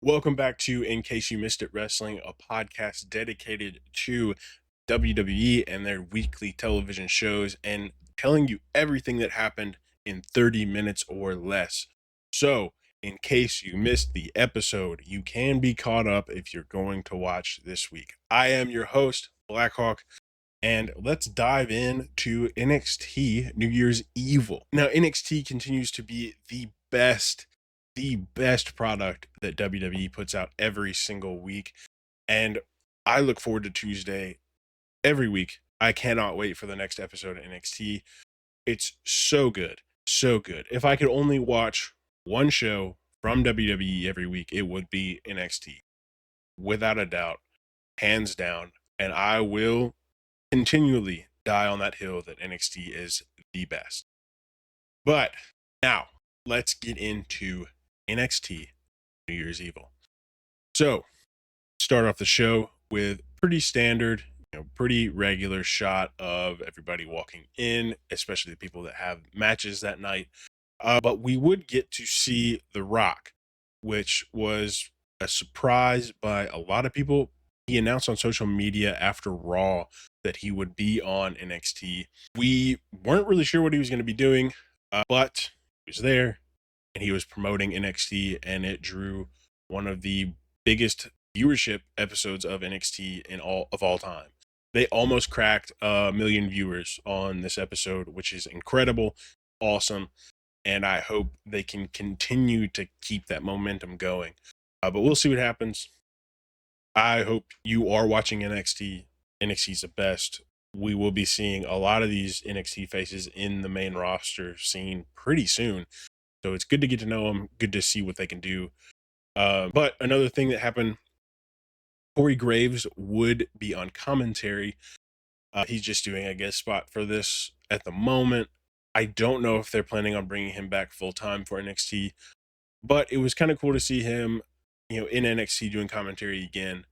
Welcome back to In Case You Missed It Wrestling, a podcast dedicated to WWE and their weekly television shows and telling you everything that happened in 30 minutes or less. So, in case you missed the episode, you can be caught up if you're going to watch this week. I am your host, Blackhawk, and let's dive into NXT New Year's Evil. Now, NXT continues to be the best product that WWE puts out every single week. And I look forward to Tuesday every week. I cannot wait for the next episode of NXT. It's so good. So good. If I could only watch one show from WWE every week, it would be NXT. Without a doubt, hands down. And I will continually die on that hill that NXT is the best. But now, let's get into NXT New Year's Evil. So, start off the show with pretty standard, pretty regular shot of everybody walking in, especially the people that have matches that night. But we would get to see The Rock, which was a surprise by a lot of people. He announced on social media after Raw that he would be on NXT. We weren't really sure what he was going to be doing, but he was there and he was promoting NXT, and it drew one of the biggest viewership episodes of NXT in all time. They almost cracked 1 million viewers on this episode, which is incredible, awesome, and I hope they can continue to keep that momentum going. But we'll see what happens. I hope you are watching NXT. NXT's the best. We will be seeing a lot of these NXT faces in the main roster scene pretty soon. So it's good to get to know them, good to see what they can do. But another thing that happened, Corey Graves would be on commentary. He's just doing a guest spot for this at the moment. I don't know if they're planning on bringing him back full time for NXT, but it was kind of cool to see him, in NXT doing commentary again,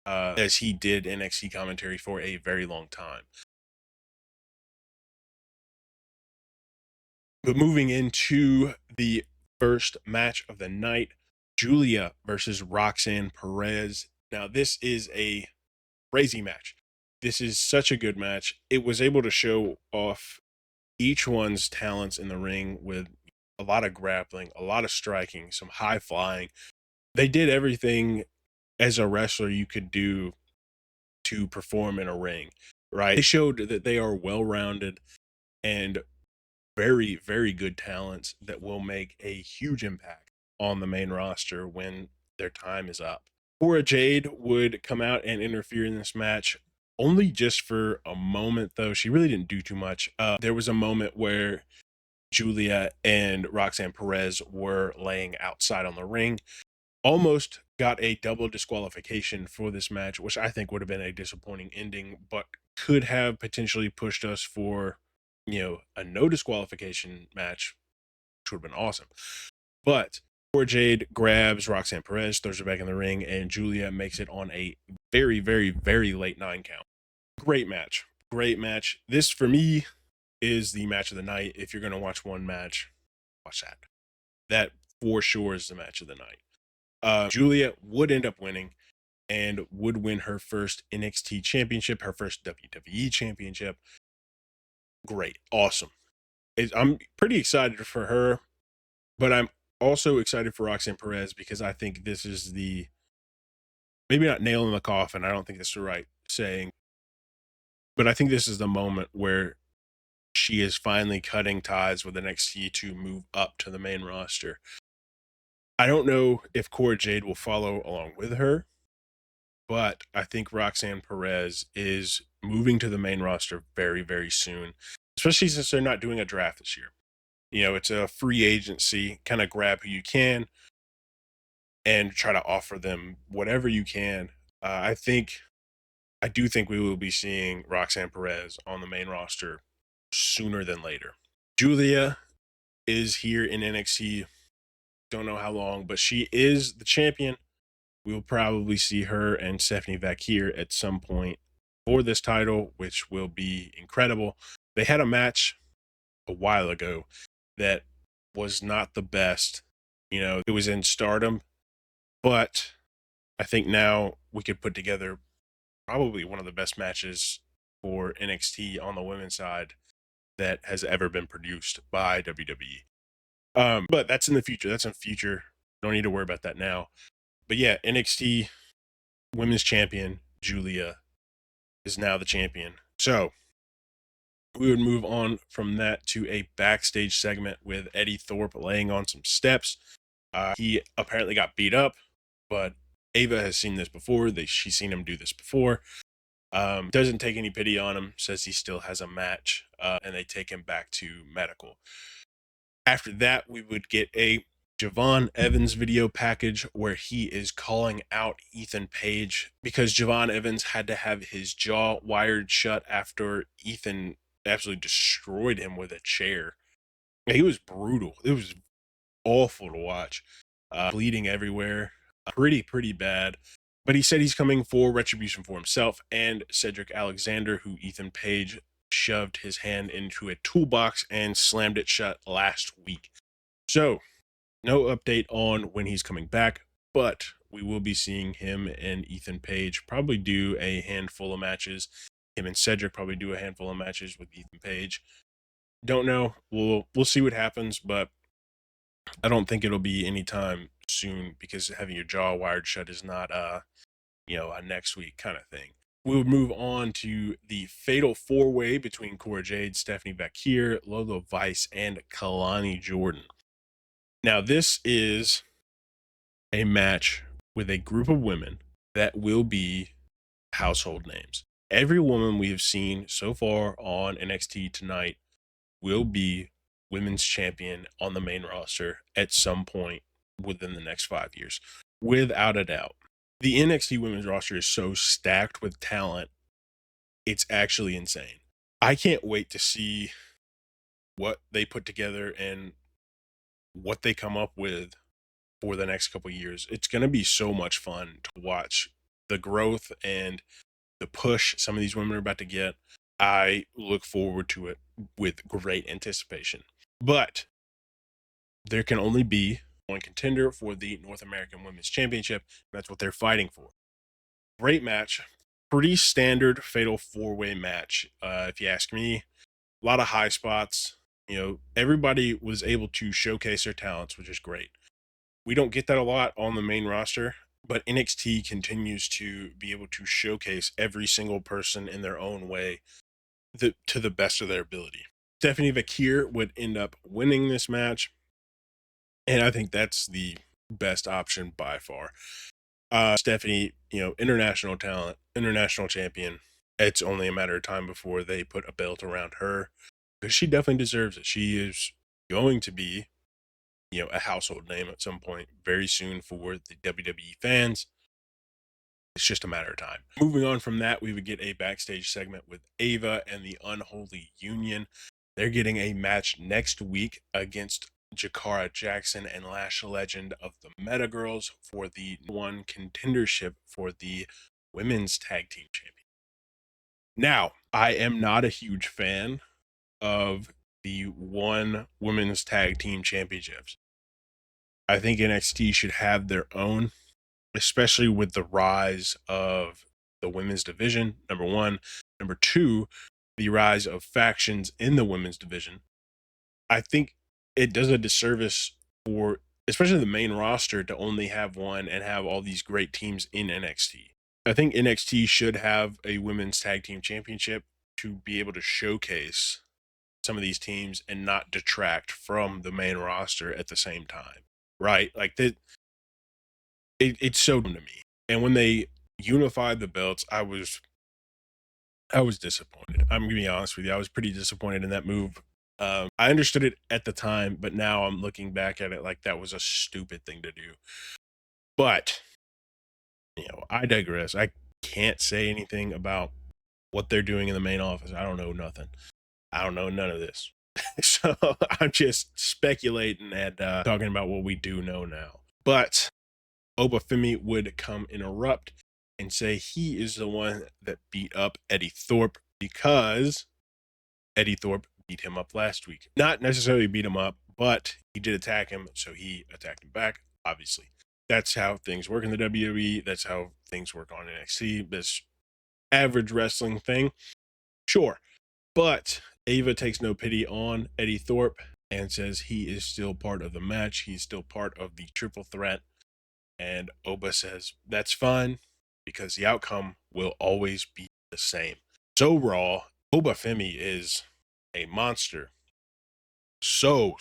as he did NXT commentary for a very long time. But moving into the first match of the night, Julia versus Roxanne Perez. Now, this is a crazy match. This is such a good match. It was able to show off each one's talents in the ring with a lot of grappling, a lot of striking, some high flying. They did everything as a wrestler you could do to perform in a ring, right? They showed that they are well-rounded and very, very good talents that will make a huge impact on the main roster when their time is up. Cora Jade would come out and interfere in this match, only just for a moment, though. She really didn't do too much. There was a moment where Julia and Roxanne Perez were laying outside on the ring, almost got a double disqualification for this match, which I think would have been a disappointing ending, but could have potentially pushed us for, a no disqualification match, which would have been awesome. But Cora Jade grabs Roxanne Perez, throws her back in the ring, and Julia makes it on a very, very, very late 9 count. Great match. Great match. This, for me, is the match of the night. If you're going to watch one match, watch that. That, for sure, is the match of the night. Julia would end up winning and would win her first NXT championship, her first WWE championship. Great. Awesome. I'm pretty excited for her, but I'm also excited for Roxanne Perez because I think this is maybe not nail in the coffin. I don't think that's the right saying, but I think this is the moment where she is finally cutting ties with NXT to move up to the main roster. I don't know if Cora Jade will follow along with her, but I think Roxanne Perez is moving to the main roster very, very soon, especially since they're not doing a draft this year. It's a free agency, kind of grab who you can and try to offer them whatever you can. I do think we will be seeing Roxanne Perez on the main roster sooner than later. Julia is here in NXT. Don't know how long, but she is the champion. We will probably see her and Stephanie Vaquer at some point for this title, which will be incredible. They had a match a while ago that was not the best. It was in Stardom, But I think now we could put together probably one of the best matches for NXT on the women's side that has ever been produced by WWE. But that's in the future. That's in future. Don't need to worry about that now. But yeah, NXT Women's Champion Julia is now the champion. So we would move on from that to a backstage segment with Eddie Thorpe laying on some steps. He apparently got beat up, but Ava has seen this before. She's seen him do this before. Doesn't take any pity on him, says he still has a match, and they take him back to medical. After that, we would get a Javon Evans video package where he is calling out Ethan Page because Javon Evans had to have his jaw wired shut after Ethan absolutely destroyed him with a chair. He was brutal. It was awful to watch. Bleeding everywhere. Pretty bad. But he said he's coming for retribution for himself and Cedric Alexander, who Ethan Page shoved his hand into a toolbox and slammed it shut last week. So, no update on when he's coming back, but we will be seeing him and Ethan Page probably do a handful of matches. Him and Cedric probably do a handful of matches with Ethan Page. Don't know. We'll see what happens, but I don't think it'll be anytime soon because having your jaw wired shut is not a next week kind of thing. We would move on to the fatal four-way between Cora Jade, Stephanie Bakir, Lola Vice, and Kalani Jordan. Now, this is a match with a group of women that will be household names. Every woman we have seen so far on NXT tonight will be women's champion on the main roster at some point within the next 5 years, without a doubt. The NXT women's roster is so stacked with talent, it's actually insane. I can't wait to see what they put together and what they come up with for the next couple of years. It's going to be so much fun to watch the growth and the push some of these women are about to get. I look forward to it with great anticipation. But there can only be one contender for the North American Women's Championship, and that's what they're fighting for. Great match. Pretty standard fatal four-way match, if you ask me. A lot of high spots. Everybody was able to showcase their talents, which is great. We don't get that a lot on the main roster, but NXT continues to be able to showcase every single person in their own way to the best of their ability. Stephanie Bakir would end up winning this match, and I think that's the best option by far. Stephanie, international talent, international champion. It's only a matter of time before they put a belt around her because she definitely deserves it. She is going to be, a household name at some point very soon for the WWE fans. It's just a matter of time. Moving on from that, we would get a backstage segment with Ava and the Unholy Union. They're getting a match next week against Jakara Jackson and Lash Legend of the Meta Girls for the one contendership for the Women's Tag Team Champion. Now, I am not a huge fan of the one Women's Tag Team Championships. I think NXT should have their own, especially with the rise of the women's division, number one. Number two, the rise of factions in the women's division. I think it does a disservice for, especially the main roster, to only have one and have all these great teams in NXT. I think NXT should have a women's tag team championship to be able to showcase some of these teams and not detract from the main roster at the same time, right? Like it's so dumb to me. And when they unified the belts, I was disappointed. I'm gonna be honest with you. I was pretty disappointed in that move. I understood it at the time, but now I'm looking back at it like that was a stupid thing to do. But I digress. I can't say anything about what they're doing in the main office. I don't know nothing. I don't know none of this. So I'm just speculating and talking about what we do know now. But Obafemi would come interrupt and say he is the one that beat up Eddie Thorpe because Eddie Thorpe beat him up last week. Not necessarily beat him up, but he did attack him, so he attacked him back, obviously. That's how things work in the WWE. That's how things work on NXT. This average wrestling thing, sure. But Ava takes no pity on Eddie Thorpe and says he is still part of the match. He's still part of the triple threat. And Oba says that's fine because the outcome will always be the same. So Raw, Oba Femi is a monster. So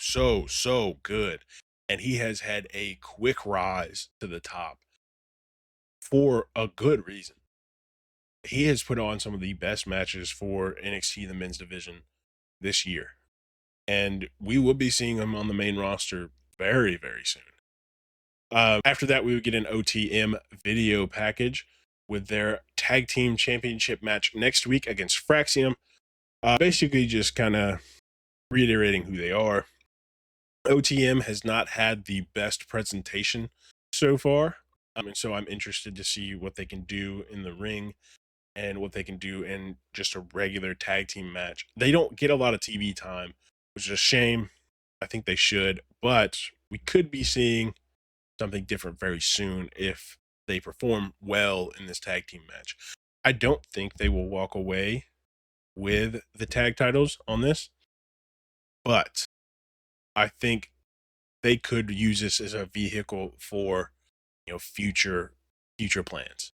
good. And he has had a quick rise to the top for a good reason. He has put on some of the best matches for NXT, the men's division, this year. And we will be seeing him on the main roster very, very soon. After that, we would get an OTM video package with their tag team championship match next week against Fraxium. Basically, just kind of reiterating who they are. OTM has not had the best presentation so far. And so I'm interested to see what they can do in the ring and what they can do in just a regular tag team match. They don't get a lot of TV time, which is a shame. I think they should, but we could be seeing something different very soon if they perform well in this tag team match. I don't think they will walk away with the tag titles on this, but I think they could use this as a vehicle for, future plans.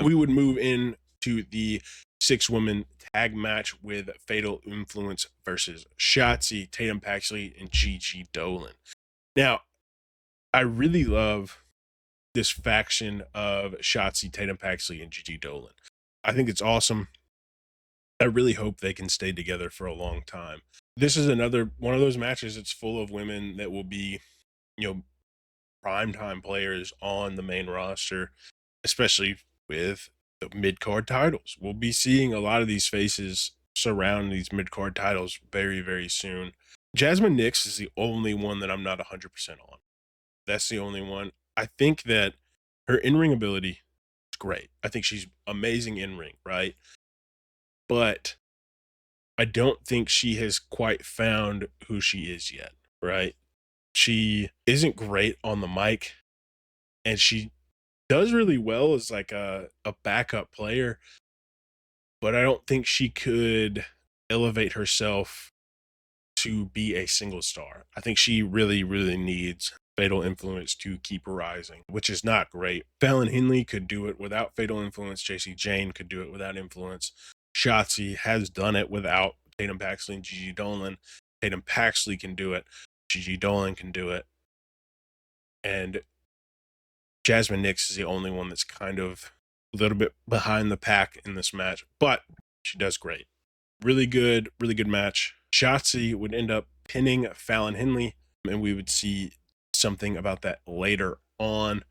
We would move in to the 6-woman tag match with Fatal Influence versus Shotzi, Tatum Paxley, and Gigi Dolan. Now, I really love this faction of Shotzi, Tatum Paxley, and Gigi Dolan. I think it's awesome. I really hope they can stay together for a long time. This is another one of those matches that's full of women that will be, primetime players on the main roster, especially with the mid-card titles. We'll be seeing a lot of these faces surround these mid-card titles very, very soon. Jasmine Nix is the only one that I'm not 100% on. That's the only one. I think that her in-ring ability is great. I think she's amazing in-ring, right? But I don't think she has quite found who she is yet, right? She isn't great on the mic, and she does really well as like a backup player, but I don't think she could elevate herself to be a single star. I think she really, really needs Fatal Influence to keep rising, which is not great. Fallon Henley could do it without Fatal Influence. JC Jane could do it without influence. Shotzi has done it without Tatum Paxley and Gigi Dolan. Tatum Paxley can do it. Gigi Dolan can do it. And Jasmine Nix is the only one that's kind of a little bit behind the pack in this match, but she does great. Really good match. Shotzi would end up pinning Fallon Henley, and we would see something about that later on.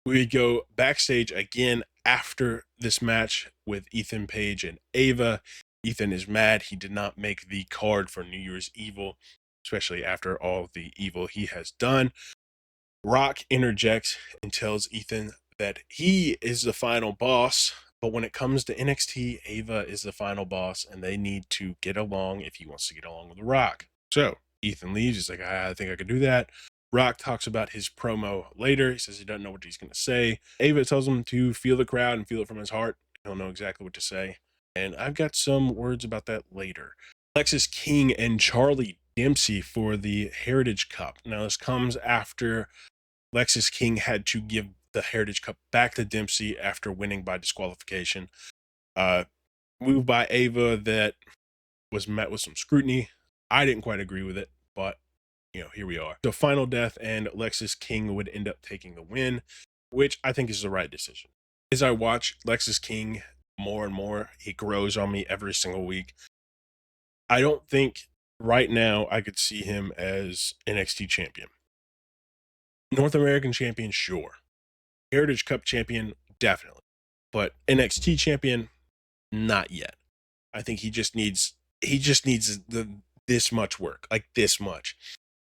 We would go backstage again after this match with Ethan Page and Ava. Ethan is mad he did not make the card for New Year's Evil, especially after all the evil he has done. Rock interjects and tells Ethan that he is the final boss, but when it comes to NXT, Ava is the final boss, and they need to get along if he wants to get along with The Rock. So Ethan leaves. He's like, I think I could do that. Rock talks about his promo later. He says he doesn't know what he's going to say. Ava tells him to feel the crowd and feel it from his heart. He'll know exactly what to say. And I've got some words about that later. Lexis King and Charlie Dempsey for the Heritage Cup. Now, this comes after Lexis King had to give the Heritage Cup back to Dempsey after winning by disqualification. Move by Ava that was met with some scrutiny. I didn't quite agree with it, but here we are. So Final Death and Lexis King would end up taking the win, which I think is the right decision. As I watch Lexis King more and more, he grows on me every single week. I don't think right now I could see him as NXT champion. North American champion, sure. Heritage Cup champion, definitely. But NXT champion, not yet. I think he just needs this much work, like this much.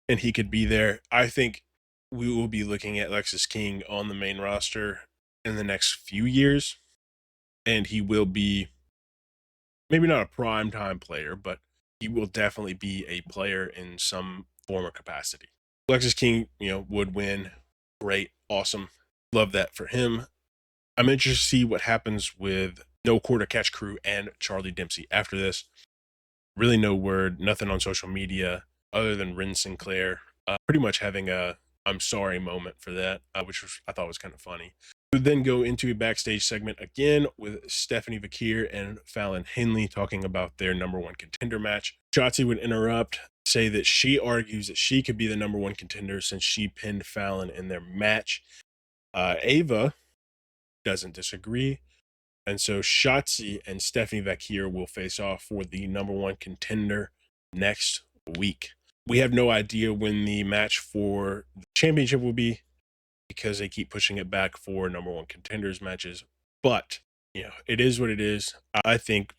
And he could be there. I think we will be looking at Lexis King on the main roster in the next few years. And he will be maybe not a prime time player, but he will definitely be a player in some form or capacity. Lexis King, would win Great. Awesome. Love that for him. I'm interested to see what happens with No Quarter Catch Crew and Charlie Dempsey after this. Really no word, nothing on social media other than Ren Sinclair pretty much having a I'm sorry moment for that, which I thought was kind of funny. We would then go into a backstage segment again with Stephanie Vakir and Fallon Henley talking about their number one contender match. Shotzi would interrupt, say that she argues that she could be the number one contender since she pinned Fallon in their match. Ava doesn't disagree. And so Shotzi and Stephanie Vakir will face off for the number one contender next week. We have no idea when the match for the championship will be because they keep pushing it back for number one contenders matches. But, it is what it is. I think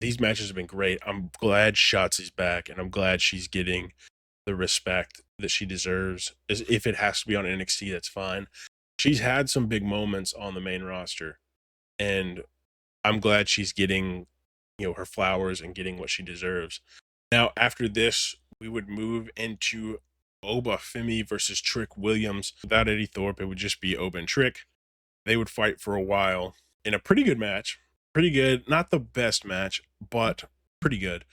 these matches have been great. I'm glad Shotzi's back, and I'm glad she's getting the respect that she deserves. As if it has to be on NXT, that's fine. She's had some big moments on the main roster, and I'm glad she's getting, her flowers and getting what she deserves. Now, after this, we would move into Oba Femi versus Trick Williams. Without Eddie Thorpe, it would just be Oba and Trick. They would fight for a while in a pretty good match. Pretty good. Not the best match, but pretty good.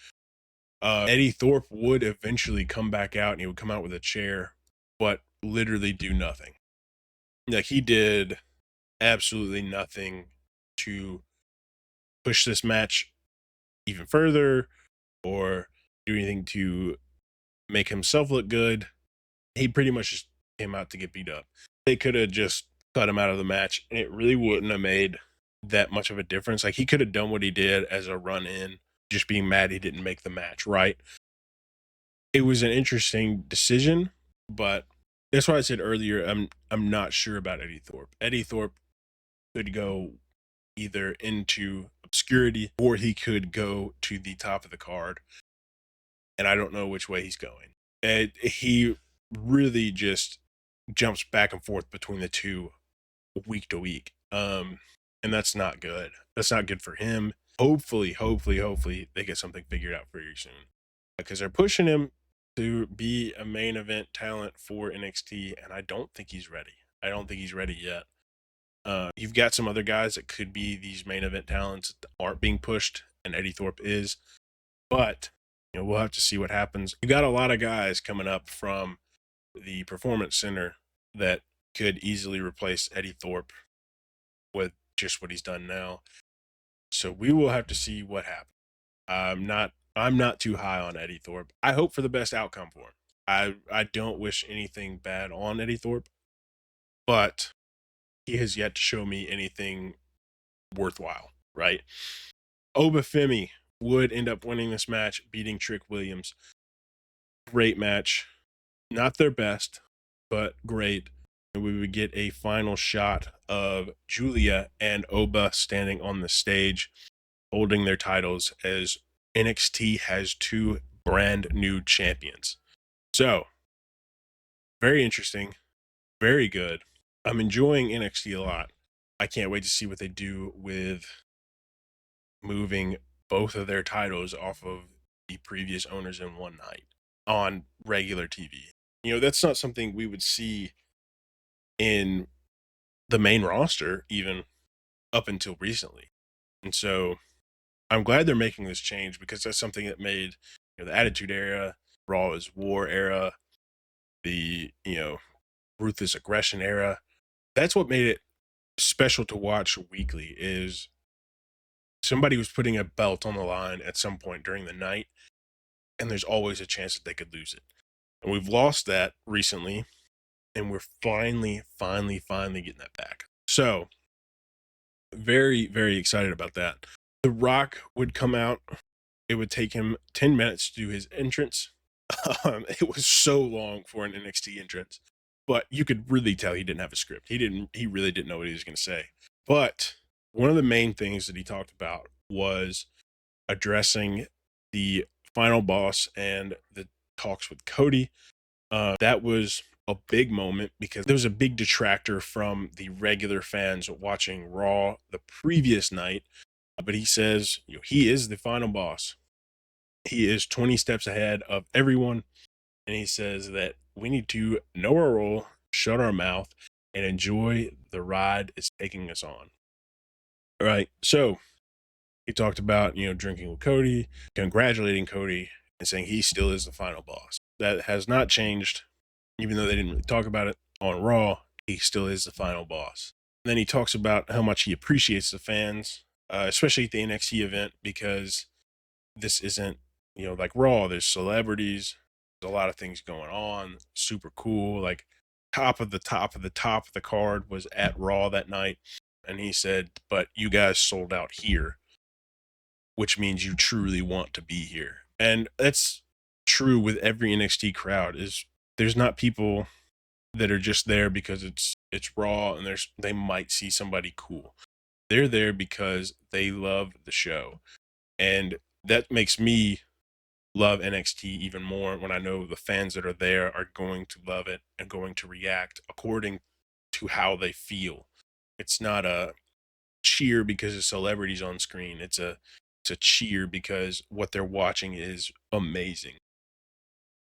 Eddie Thorpe would eventually come back out and he would come out with a chair, but literally do nothing. Like, he did absolutely nothing to push this match even further or do anything to make himself look good. He pretty much just came out to get beat up. They could have just cut him out of the match and it really wouldn't have made that much of a difference. Like, he could have done what he did as a run in, just being mad he didn't make the match, right? It was an interesting decision, but that's why I said earlier, I'm not sure about Eddie Thorpe. Eddie Thorpe could go either into obscurity or he could go to the top of the card. And I don't know which way he's going. And he really just jumps back and forth between the two week to week. And that's not good. That's not good for him. Hopefully they get something figured out very soon. Because they're pushing him to be a main event talent for NXT, and I don't think he's ready. I don't think he's ready yet. You've got some other guys that could be these main event talents that aren't being pushed, and Eddie Thorpe is. But, we'll have to see what happens. You got a lot of guys coming up from the Performance Center that could easily replace Eddie Thorpe with just what he's done now. So we will have to see what happens. I'm not too high on Eddie Thorpe. I hope for the best outcome for him. I don't wish anything bad on Eddie Thorpe, but he has yet to show me anything worthwhile, right? Oba Femi would end up winning this match, beating Trick Williams. Great match. Not their best, but great. And we would get a final shot of Julia and Oba standing on the stage, holding their titles as NXT has two brand new champions. So, very interesting. Very good. I'm enjoying NXT a lot. I can't wait to see what they do with moving both of their titles off of the previous owners in one night on regular TV. That's not something we would see in the main roster even up until recently. And so I'm glad they're making this change because that's something that made the Attitude Era, Raw is War era, the Ruthless Aggression era. That's what made it special to watch weekly is somebody was putting a belt on the line at some point during the night, and there's always a chance that they could lose it. And we've lost that recently, and we're finally getting that back. So very, very excited about that. The Rock would come out. It would take him 10 minutes to do his entrance. It was so long for an NXT entrance, but you could really tell he didn't have a script. He really didn't know what he was going to say. But one of the main things that he talked about was addressing the final boss and the talks with Cody. That was a big moment because there was a big detractor from the regular fans watching Raw the previous night. But he says, he is the final boss. He is 20 steps ahead of everyone. And he says that we need to know our role shut our mouth and enjoy the ride it's taking us on. All right. So he talked about, drinking with Cody, congratulating Cody, and saying he still is the final boss. That has not changed, even though they didn't really talk about it on Raw. He still is the final boss. And then he talks about how much he appreciates the fans, especially at the NXT event, because this isn't, like Raw. There's celebrities, there's a lot of things going on, super cool. Like top of the top of the top of the card was at Raw that night. And he said, but you guys sold out here, which means you truly want to be here. And that's true with every NXT crowd. Is there's not people that are just there because it's Raw and they might see somebody cool. They're there because they love the show. And that makes me love NXT even more when I know the fans that are there are going to love it and going to react according to how they feel. It's not a cheer because of celebrities on screen. It's a cheer because what they're watching is amazing.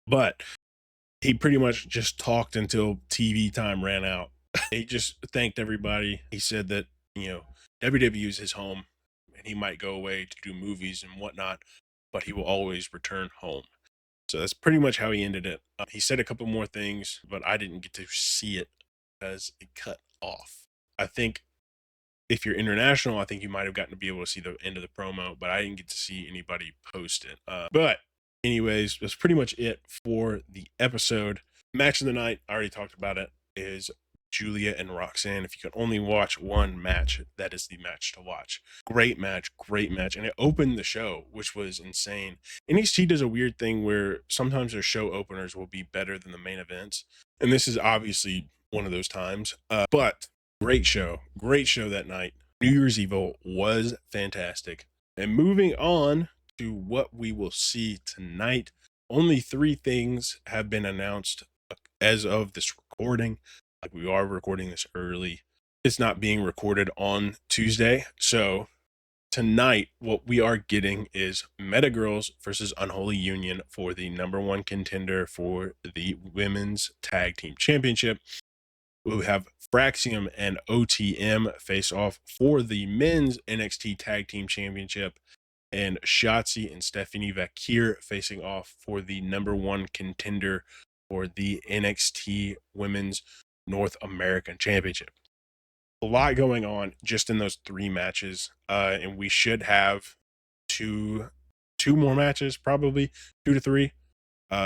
But he pretty much just talked until TV time ran out. He just thanked everybody. He said that, WWE is his home and he might go away to do movies and whatnot, but he will always return home. So that's pretty much how he ended it. He said a couple more things, but I didn't get to see it because it cut off. I think if you're international, I think you might have gotten to be able to see the end of the promo, but I didn't get to see anybody post it. But anyways, that's pretty much it for the episode. Match of the night, I already talked about it, is Julia and Roxanne. If you can only watch one match, that is the match to watch. Great match, great match. And it opened the show, which was insane. NXT does a weird thing where sometimes their show openers will be better than the main events. And this is obviously one of those times. But great show that night. New Year's Evil was fantastic. And moving on to what we will see tonight, only 3 things have been announced as of this recording. Like, we are recording this early. It's not being recorded on Tuesday. So tonight, what we are getting is Meta Girls versus Unholy Union for the #1 contender for the Women's Tag Team Championship. We'll have Fraxium and OTM face off for the Men's NXT Tag Team Championship, and Shotzi and Stephanie Vakir facing off for the #1 contender for the NXT Women's North American Championship. A lot going on just in those 3 matches, and we should have two more matches, probably 2 to 3,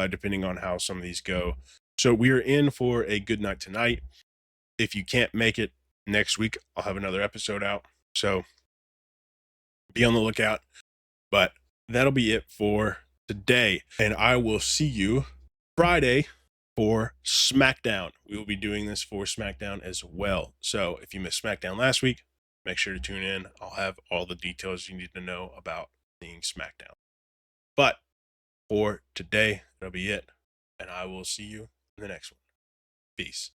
depending on how some of these go. So we are in for a good night tonight. If you can't make it next week, I'll have another episode out. So be on the lookout. But that'll be it for today. And I will see you Friday for Smackdown. We will be doing this for Smackdown as well. So if you missed Smackdown last week, make sure to tune in. I'll have all the details you need to know about seeing Smackdown. But for today, that'll be it. And I will see you in the next one. Peace.